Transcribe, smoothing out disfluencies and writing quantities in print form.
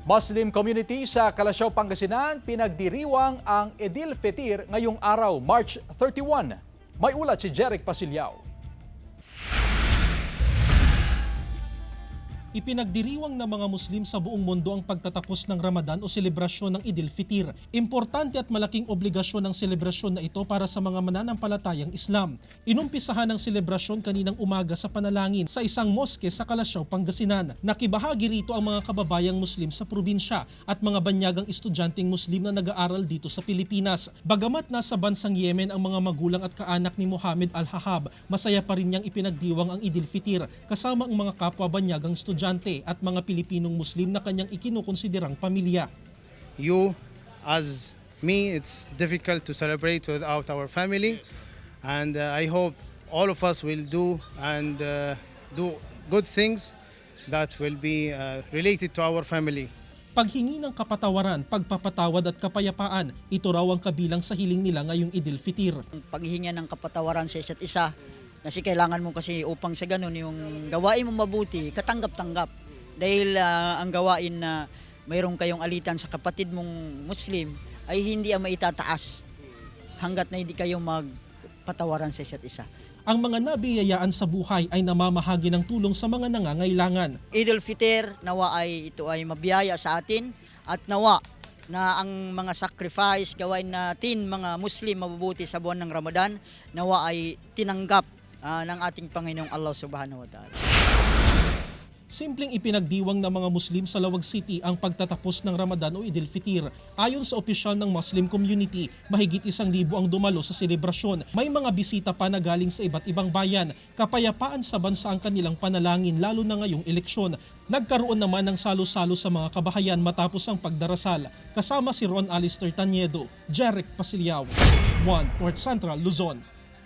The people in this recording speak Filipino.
Muslim community sa Calasiao, Pangasinan, pinagdiriwang ang Idil Fitr ngayong araw, March 31. May ulat si Jeric Pasilyao. Ipinagdiriwang ng mga Muslim sa buong mundo ang pagtatapos ng Ramadan o selebrasyon ng Idil Fitr. Importante at malaking obligasyon ng selebrasyon na ito para sa mga mananampalatayang Islam. Inumpisahan ang selebrasyon kaninang umaga sa panalangin sa isang moske sa Calasiao, Pangasinan. Nakibahagi rito ang mga kababayang Muslim sa probinsya at mga banyagang estudyanteng Muslim na nag-aaral dito sa Pilipinas. Bagamat nasa bansang Yemen ang mga magulang at kaanak ni Mohammed Al-Hahab, masaya pa rin niyang ipinagdiwang ang Idil Fitr kasama ang mga kapwa banyagang estudyante at mga Pilipinong Muslim na kanyang ikinukonsiderang pamilya. You, as me, it's difficult to celebrate without our family, and I hope all of us will do good things that will be related to our family. Paghingi ng kapatawaran, pagpapatawad at kapayapaan, ito raw ang kabilang sa hiling nila ngayong Idil Fitr. Paghihinga ng kapatawaran sa isa't isa, kasi kailangan mo kasi upang sa ganun yung gawain mo mabuti, katanggap-tanggap. Dahil ang gawain na mayroon kayong alitan sa kapatid mong Muslim ay hindi ang maitataas hanggat na hindi kayo magpatawaran sa isa't isa. Ang mga nabiyayaan sa buhay ay namamahagi ng tulong sa mga nangangailangan. Idul Fitr, nawa ay ito ay mabiyaya sa atin at nawa na ang mga sacrifice gawain natin mga Muslim mabubuti sa buwan ng Ramadan, nawa ay tinanggap ng ating Panginoong Allah Subhanahu wa Ta'ala. Simpleng ipinagdiwang ng mga Muslim sa Lawag City ang pagtatapos ng Ramadan o Idil Fitr. Ayon sa opisyal ng Muslim community, mahigit 1,000 ang dumalo sa selebrasyon. May mga bisita pa na galing sa iba't ibang bayan. Kapayapaan sa bansa ang kanilang panalangin lalo na ngayong eleksyon. Nagkaroon naman ng salo-salo sa mga kabahayan matapos ang pagdarasal. Kasama si Ron Alister Tanyedo, Jeric Pasilyao, 1 North Central, Luzon.